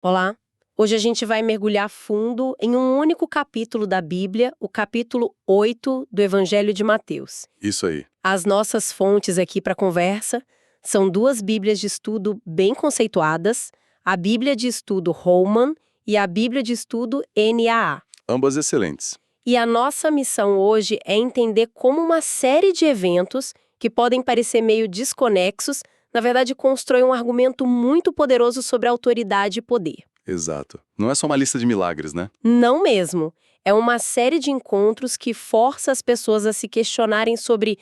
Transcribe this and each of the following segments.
Olá! Hoje a gente vai mergulhar fundo em um único capítulo da Bíblia, o capítulo 8 do Evangelho de Mateus. Isso aí. As nossas fontes aqui para conversa são duas Bíblias de estudo bem conceituadas, a Bíblia de Estudo Holman e a Bíblia de Estudo NAA. Ambas excelentes. E a nossa missão hoje é entender como uma série de eventos, que podem parecer meio desconexos, na verdade constroem um argumento muito poderoso sobre autoridade e poder. Exato. Não é só uma lista de milagres, né? Não mesmo. É uma série de encontros que força as pessoas a se questionarem sobre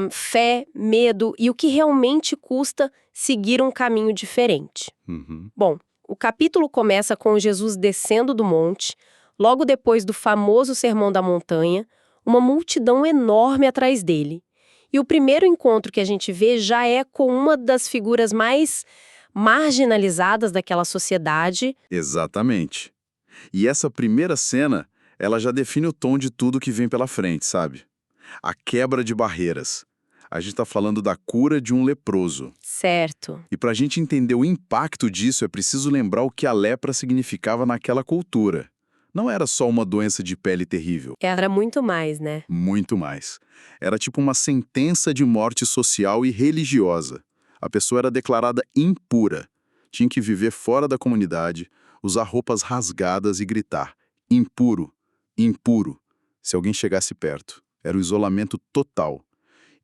fé, medo e o que realmente custa seguir um caminho diferente. Uhum. Bom, o capítulo começa com Jesus descendo do monte, logo depois do famoso Sermão da Montanha, uma multidão enorme atrás dele. E o primeiro encontro que a gente vê já é com uma das figuras mais marginalizadas daquela sociedade. Exatamente. E essa primeira cena, ela já define o tom de tudo que vem pela frente, sabe? A quebra de barreiras. A gente está falando da cura de um leproso. Certo. E para a gente entender o impacto disso, é preciso lembrar o que a lepra significava naquela cultura. Não era só uma doença de pele terrível. Era muito mais, né? Muito mais. Era tipo uma sentença de morte social e religiosa. A pessoa era declarada impura. Tinha que viver fora da comunidade, usar roupas rasgadas e gritar: impuro, impuro, se alguém chegasse perto. Era o isolamento total.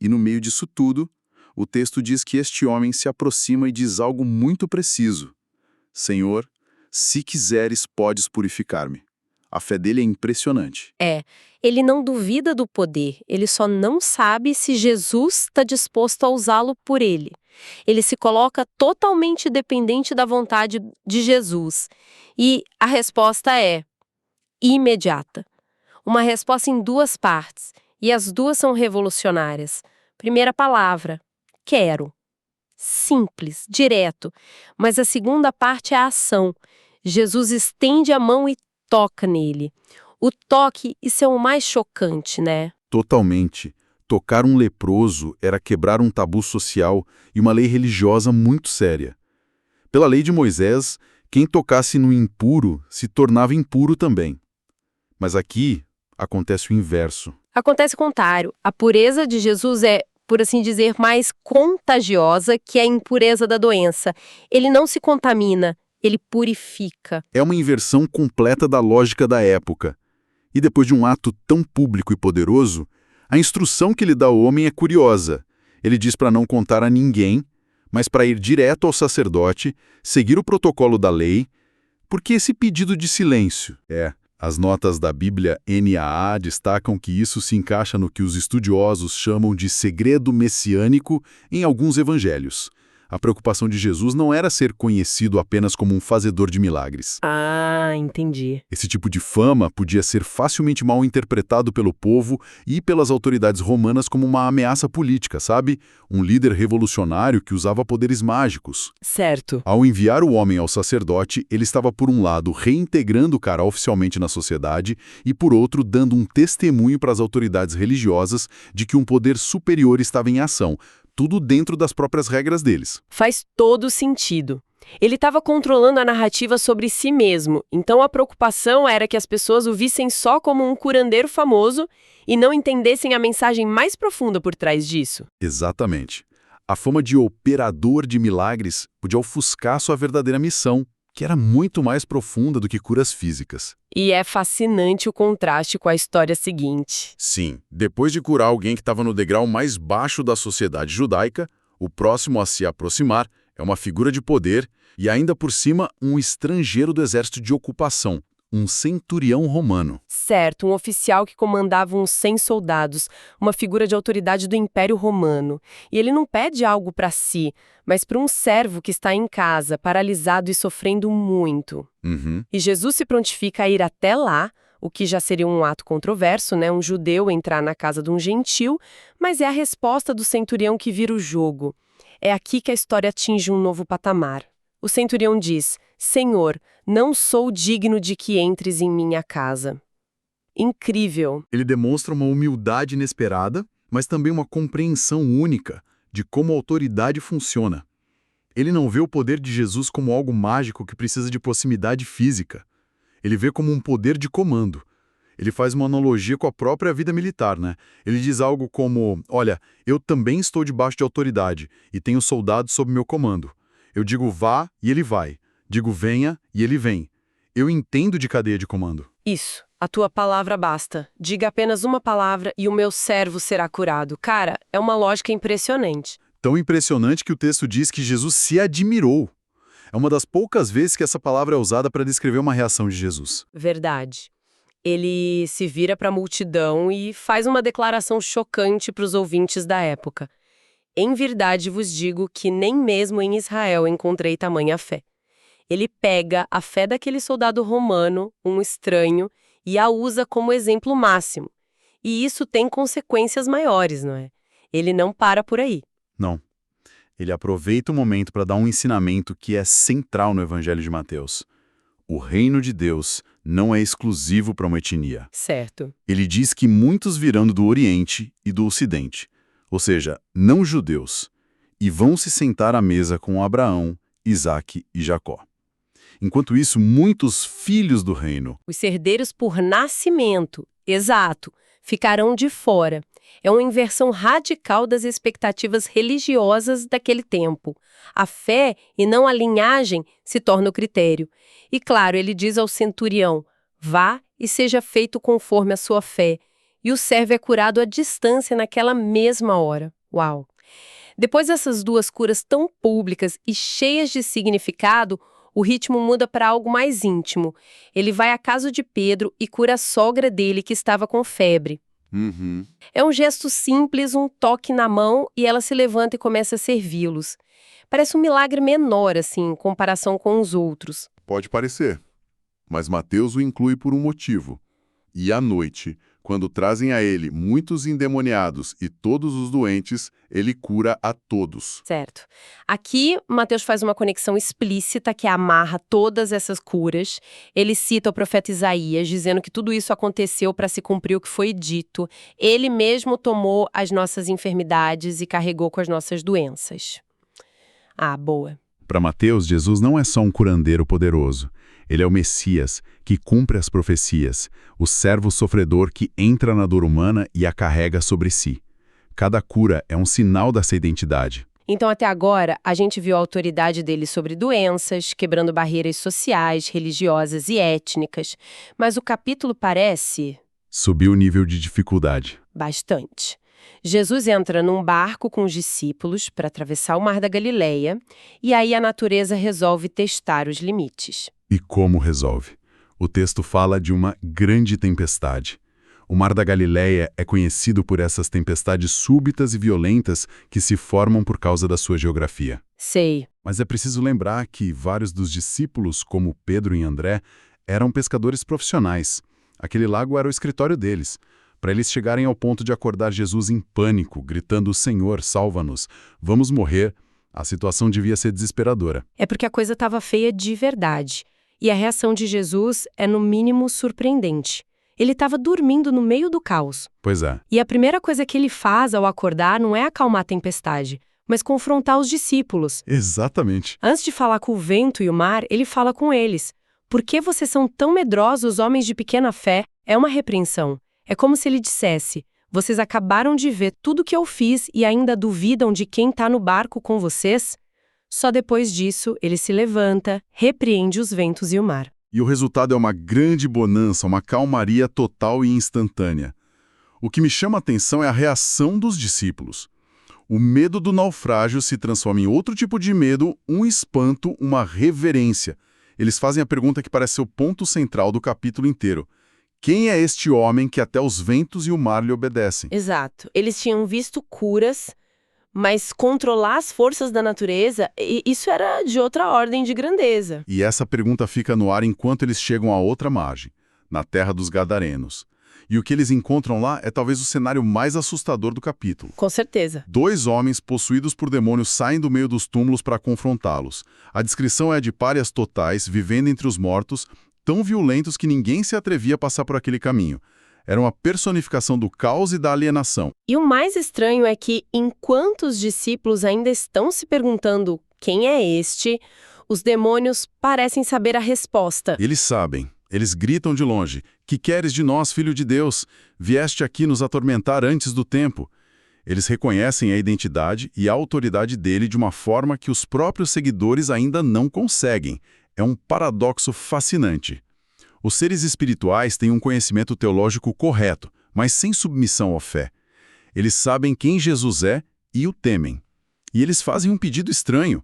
E no meio disso tudo, o texto diz que este homem se aproxima e diz algo muito preciso: Senhor, se quiseres, podes purificar-me. A fé dele é impressionante. Ele não duvida do poder, ele só não sabe se Jesus está disposto a usá-lo por ele. Ele se coloca totalmente dependente da vontade de Jesus. E a resposta é imediata. Uma resposta em duas partes, e as duas são revolucionárias. Primeira palavra, quero. Simples, direto. Mas a segunda parte é a ação. Jesus estende a mão e toca nele. O toque, isso é o mais chocante, né? Totalmente. Tocar um leproso era quebrar um tabu social e uma lei religiosa muito séria. Pela lei de Moisés, quem tocasse no impuro se tornava impuro também. Mas aqui acontece o inverso. Acontece o contrário. A pureza de Jesus é, por assim dizer, mais contagiosa que a impureza da doença. Ele não se contamina, ele purifica. É uma inversão completa da lógica da época. E depois de um ato tão público e poderoso, a instrução que ele dá ao homem é curiosa. Ele diz para não contar a ninguém, mas para ir direto ao sacerdote, seguir o protocolo da lei. Por que esse pedido de silêncio? As notas da Bíblia NAA destacam que isso se encaixa no que os estudiosos chamam de segredo messiânico em alguns evangelhos. A preocupação de Jesus não era ser conhecido apenas como um fazedor de milagres. Ah, entendi. Esse tipo de fama podia ser facilmente mal interpretado pelo povo e pelas autoridades romanas como uma ameaça política, sabe? Um líder revolucionário que usava poderes mágicos. Certo. Ao enviar o homem ao sacerdote, ele estava, por um lado, reintegrando o cara oficialmente na sociedade e, por outro, dando um testemunho para as autoridades religiosas de que um poder superior estava em ação, tudo dentro das próprias regras deles. Faz todo sentido. Ele estava controlando a narrativa sobre si mesmo, então a preocupação era que as pessoas o vissem só como um curandeiro famoso e não entendessem a mensagem mais profunda por trás disso. Exatamente. A fama de operador de milagres podia ofuscar sua verdadeira missão, que era muito mais profunda do que curas físicas. E é fascinante o contraste com a história seguinte. Sim, depois de curar alguém que estava no degrau mais baixo da sociedade judaica, o próximo a se aproximar é uma figura de poder e, ainda por cima, um estrangeiro do exército de ocupação, um centurião romano. Certo, um oficial que comandava uns 100 soldados, uma figura de autoridade do Império Romano. E ele não pede algo para si, mas para um servo que está em casa, paralisado e sofrendo muito. E Jesus se prontifica a ir até lá, o que já seria um ato controverso, né? Um judeu entrar na casa de um gentil, mas é a resposta do centurião que vira o jogo. É aqui que a história atinge um novo patamar. O centurião diz: Senhor, não sou digno de que entres em minha casa. Incrível. Ele demonstra uma humildade inesperada, mas também uma compreensão única de como a autoridade funciona. Ele não vê o poder de Jesus como algo mágico que precisa de proximidade física. Ele vê como um poder de comando. Ele faz uma analogia com a própria vida militar, né? Ele diz algo como, olha, eu também estou debaixo de autoridade e tenho soldados sob meu comando. Eu digo vá e ele vai. Digo venha e ele vem. Eu entendo de cadeia de comando. Isso. A tua palavra basta. Diga apenas uma palavra e o meu servo será curado. Cara, é uma lógica impressionante. Tão impressionante que o texto diz que Jesus se admirou. É uma das poucas vezes que essa palavra é usada para descrever uma reação de Jesus. Verdade. Ele se vira para a multidão e faz uma declaração chocante para os ouvintes da época. Em verdade vos digo que nem mesmo em Israel encontrei tamanha fé. Ele pega a fé daquele soldado romano, um estranho, e a usa como exemplo máximo. E isso tem consequências maiores, não é? Ele não para por aí. Não. Ele aproveita o momento para dar um ensinamento que é central no Evangelho de Mateus. O reino de Deus não é exclusivo para uma etnia. Certo. Ele diz que muitos virão do Oriente e do Ocidente, ou seja, não judeus, e vão se sentar à mesa com Abraão, Isaque e Jacó. Enquanto isso, muitos filhos do reino, Os herdeiros por nascimento, exato, ficarão de fora. É uma inversão radical das expectativas religiosas daquele tempo. A fé e não a linhagem se torna o critério. E claro, ele diz ao centurião, vá e seja feito conforme a sua fé. E o servo é curado à distância naquela mesma hora. Uau! Depois dessas duas curas tão públicas e cheias de significado, o ritmo muda para algo mais íntimo. Ele vai à casa de Pedro e cura a sogra dele que estava com febre. É um gesto simples, um toque na mão e ela se levanta e começa a servi-los. Parece um milagre menor, assim, em comparação com os outros. Pode parecer, mas Mateus o inclui por um motivo. E à noite, quando trazem a ele muitos endemoniados e todos os doentes, ele cura a todos. Certo. Aqui, Mateus faz uma conexão explícita que amarra todas essas curas. Ele cita o profeta Isaías, dizendo que tudo isso aconteceu para se cumprir o que foi dito. Ele mesmo tomou as nossas enfermidades e carregou com as nossas doenças. Ah, boa. para Mateus, Jesus não é só um curandeiro poderoso. Ele é o Messias, que cumpre as profecias, o servo sofredor que entra na dor humana e a carrega sobre si. Cada cura é um sinal dessa identidade. Então, até agora, a gente viu a autoridade dele sobre doenças, quebrando barreiras sociais, religiosas e étnicas. Mas o capítulo parece... Subiu o nível de dificuldade. Bastante. Jesus entra num barco com os discípulos para atravessar o Mar da Galileia, e aí a natureza resolve testar os limites. E como resolve? O texto fala de uma grande tempestade. O Mar da Galileia é conhecido por essas tempestades súbitas e violentas que se formam por causa da sua geografia. Sei. Mas é preciso lembrar que vários dos discípulos, como Pedro e André, eram pescadores profissionais. Aquele lago era o escritório deles. Para eles chegarem ao ponto de acordar Jesus em pânico, gritando: Senhor, salva-nos, vamos morrer, a situação devia ser desesperadora. É porque a coisa estava feia de verdade. E a reação de Jesus é, no mínimo, surpreendente. Ele estava dormindo no meio do caos. Pois é. E a primeira coisa que ele faz ao acordar não é acalmar a tempestade, mas confrontar os discípulos. Exatamente. Antes de falar com o vento e o mar, ele fala com eles. Por que vocês são tão medrosos, homens de pequena fé? É uma repreensão. É como se ele dissesse: vocês acabaram de ver tudo que eu fiz e ainda duvidam de quem está no barco com vocês? Só depois disso, ele se levanta, repreende os ventos e o mar. E o resultado é uma grande bonança, uma calmaria total e instantânea. O que me chama a atenção é a reação dos discípulos. O medo do naufrágio se transforma em outro tipo de medo, um espanto, uma reverência. Eles fazem a pergunta que parece ser o ponto central do capítulo inteiro. Quem é este homem que até os ventos e o mar lhe obedecem? Exato. Eles tinham visto curas, mas controlar as forças da natureza, isso era de outra ordem de grandeza. E essa pergunta fica no ar enquanto eles chegam à outra margem, na terra dos Gadarenos. E o que eles encontram lá é talvez o cenário mais assustador do capítulo. Com certeza. 2 homens possuídos por demônios saem do meio dos túmulos para confrontá-los. A descrição é de párias totais, vivendo entre os mortos, tão violentos que ninguém se atrevia a passar por aquele caminho. Era uma personificação do caos e da alienação. E o mais estranho é que, enquanto os discípulos ainda estão se perguntando quem é este? Os demônios parecem saber a resposta. Eles sabem. Eles gritam de longe: "Que queres de nós, filho de Deus? Vieste aqui nos atormentar antes do tempo." Eles reconhecem a identidade e a autoridade dele de uma forma que os próprios seguidores ainda não conseguem. É um paradoxo fascinante. Os seres espirituais têm um conhecimento teológico correto, mas sem submissão à fé. Eles sabem quem Jesus é e o temem. E eles fazem um pedido estranho: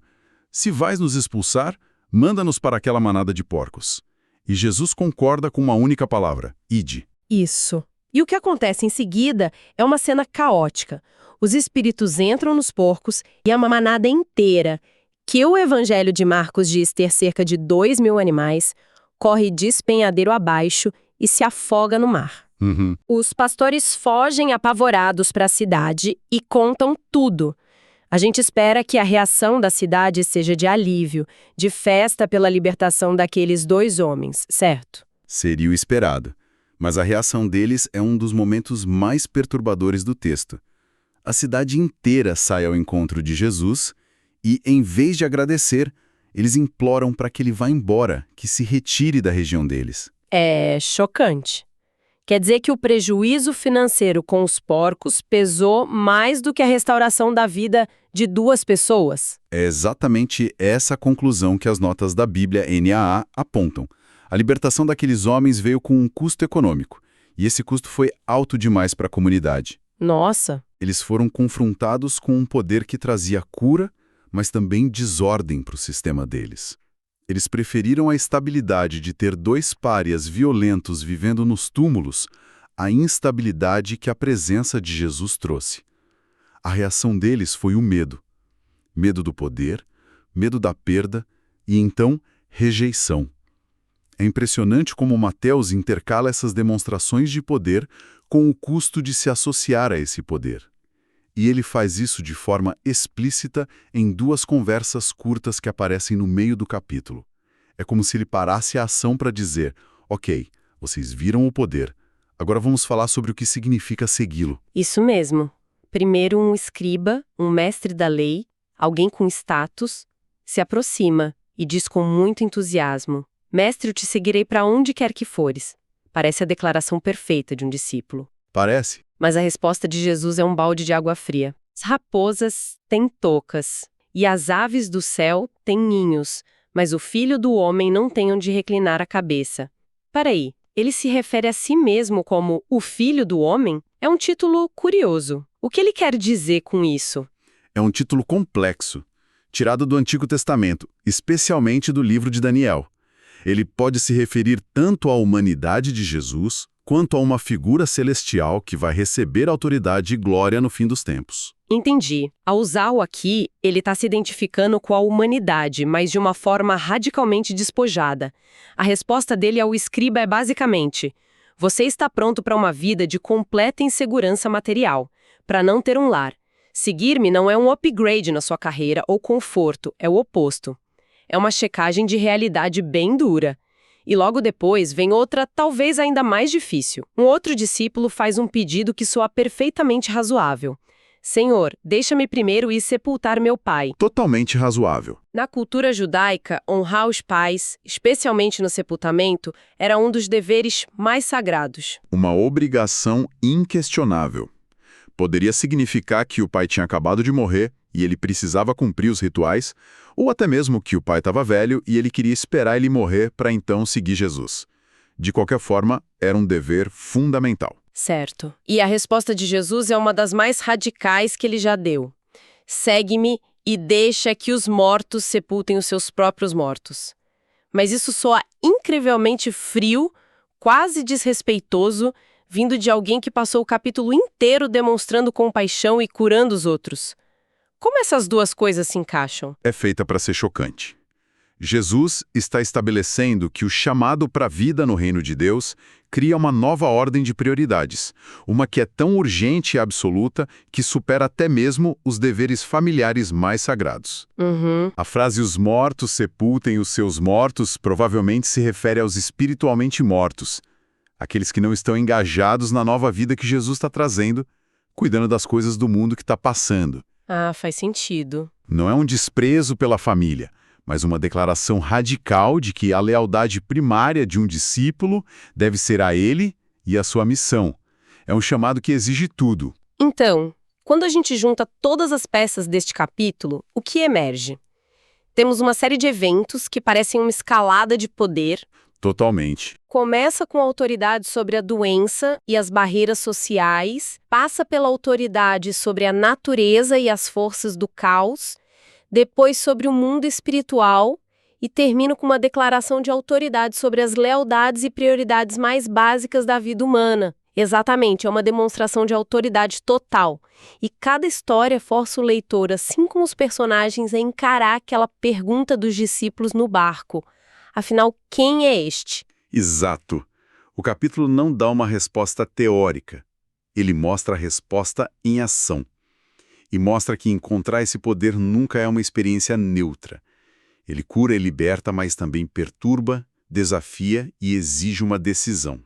"Se vais nos expulsar, manda-nos para aquela manada de porcos." E Jesus concorda com uma única palavra: ide. Isso. E o que acontece em seguida é uma cena caótica. Os espíritos entram nos porcos e é uma manada inteira, que o Evangelho de Marcos diz ter cerca de 2.000 animais, corre despenhadeiro abaixo e se afoga no mar. Os pastores fogem apavorados para a cidade e contam tudo. A gente espera que a reação da cidade seja de alívio, de festa pela libertação daqueles 2 homens, certo? Seria o esperado. Mas a reação deles é um dos momentos mais perturbadores do texto. A cidade inteira sai ao encontro de Jesus e, em vez de agradecer, eles imploram para que ele vá embora, que se retire da região deles. É chocante. Quer dizer que o prejuízo financeiro com os porcos pesou mais do que a restauração da vida de 2 pessoas? É exatamente essa conclusão que as notas da Bíblia NAA apontam. A libertação daqueles homens veio com um custo econômico, e esse custo foi alto demais para a comunidade. Nossa! Eles foram confrontados com um poder que trazia cura, mas também desordem para o sistema deles. Eles preferiram a estabilidade de ter 2 párias violentos vivendo nos túmulos à instabilidade que a presença de Jesus trouxe. A reação deles foi o medo. Medo do poder, medo da perda e, então, rejeição. É impressionante como Mateus intercala essas demonstrações de poder com o custo de se associar a esse poder. E ele faz isso de forma explícita em 2 conversas curtas que aparecem no meio do capítulo. É como se ele parasse a ação para dizer: "Ok, vocês viram o poder, agora vamos falar sobre o que significa segui-lo." Isso mesmo. Primeiro um escriba, um mestre da lei, alguém com status, se aproxima e diz com muito entusiasmo: "Mestre, eu te seguirei para onde quer que fores." Parece a declaração perfeita de um discípulo. Parece? Mas a resposta de Jesus é um balde de água fria. As raposas têm tocas, e as aves do céu têm ninhos, mas o Filho do Homem não tem onde reclinar a cabeça. Peraí, ele se refere a si mesmo como o Filho do Homem? É um título curioso. O que ele quer dizer com isso? É um título complexo, tirado do Antigo Testamento, especialmente do livro de Daniel. Ele pode se referir tanto à humanidade de Jesus, quanto a uma figura celestial que vai receber autoridade e glória no fim dos tempos. Entendi. Ao usar-o aqui, ele está se identificando com a humanidade, mas de uma forma radicalmente despojada. A resposta dele ao escriba é basicamente: você está pronto para uma vida de completa insegurança material, para não ter um lar. Seguir-me não é um upgrade na sua carreira ou conforto, é o oposto. É uma checagem de realidade bem dura. E logo depois vem outra, talvez ainda mais difícil. Um outro discípulo faz um pedido que soa perfeitamente razoável. Senhor, deixa-me primeiro ir sepultar meu pai. Totalmente razoável. Na cultura judaica, honrar os pais, especialmente no sepultamento, era um dos deveres mais sagrados. Uma obrigação inquestionável. Poderia significar que o pai tinha acabado de morrer e ele precisava cumprir os rituais, ou até mesmo que o pai estava velho e ele queria esperar ele morrer para então seguir Jesus. De qualquer forma, era um dever fundamental. Certo. E a resposta de Jesus é uma das mais radicais que ele já deu. Segue-me e deixa que os mortos sepultem os seus próprios mortos. Mas isso soa incrivelmente frio, quase desrespeitoso, vindo de alguém que passou o capítulo inteiro demonstrando compaixão e curando os outros. Como essas 2 coisas se encaixam? É feita para ser chocante. Jesus está estabelecendo que o chamado para a vida no reino de Deus cria uma nova ordem de prioridades, uma que é tão urgente e absoluta que supera até mesmo os deveres familiares mais sagrados. A frase "os mortos sepultem os seus mortos" provavelmente se refere aos espiritualmente mortos, aqueles que não estão engajados na nova vida que Jesus está trazendo, cuidando das coisas do mundo que está passando. Ah, faz sentido. Não é um desprezo pela família, mas uma declaração radical de que a lealdade primária de um discípulo deve ser a ele e a sua missão. É um chamado que exige tudo. Então, quando a gente junta todas as peças deste capítulo, o que emerge? Temos uma série de eventos que parecem uma escalada de poder. Totalmente. Começa com a autoridade sobre a doença e as barreiras sociais, passa pela autoridade sobre a natureza e as forças do caos, depois sobre o mundo espiritual e termina com uma declaração de autoridade sobre as lealdades e prioridades mais básicas da vida humana. Exatamente, é uma demonstração de autoridade total. E cada história força o leitor, assim como os personagens, a encarar aquela pergunta dos discípulos no barco. Afinal, quem é este? Exato. O capítulo não dá uma resposta teórica. Ele mostra a resposta em ação. E mostra que encontrar esse poder nunca é uma experiência neutra. Ele cura e liberta, mas também perturba, desafia e exige uma decisão.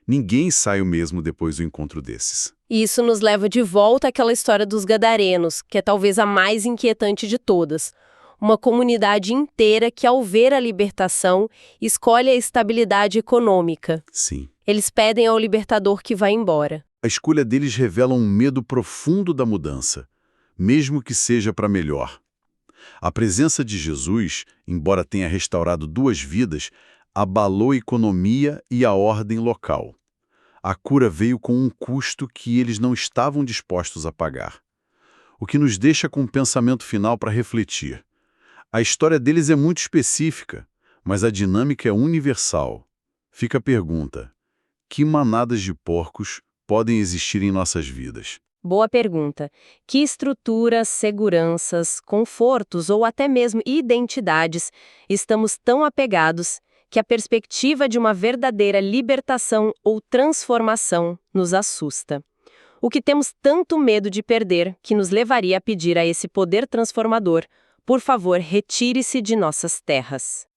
Ninguém sai o mesmo depois do encontro desses. E isso nos leva de volta àquela história dos gadarenos, que é talvez a mais inquietante de todas. Uma comunidade inteira que, ao ver a libertação, escolhe a estabilidade econômica. Sim. Eles pedem ao libertador que vá embora. A escolha deles revela um medo profundo da mudança, mesmo que seja para melhor. A presença de Jesus, embora tenha restaurado 2 vidas, abalou a economia e a ordem local. A cura veio com um custo que eles não estavam dispostos a pagar. O que nos deixa com um pensamento final para refletir. A história deles é muito específica, mas a dinâmica é universal. Fica a pergunta: que manadas de porcos podem existir em nossas vidas? Boa pergunta. Que estruturas, seguranças, confortos ou até mesmo identidades estamos tão apegados que a perspectiva de uma verdadeira libertação ou transformação nos assusta? O que temos tanto medo de perder que nos levaria a pedir a esse poder transformador: por favor, retire-se de nossas terras.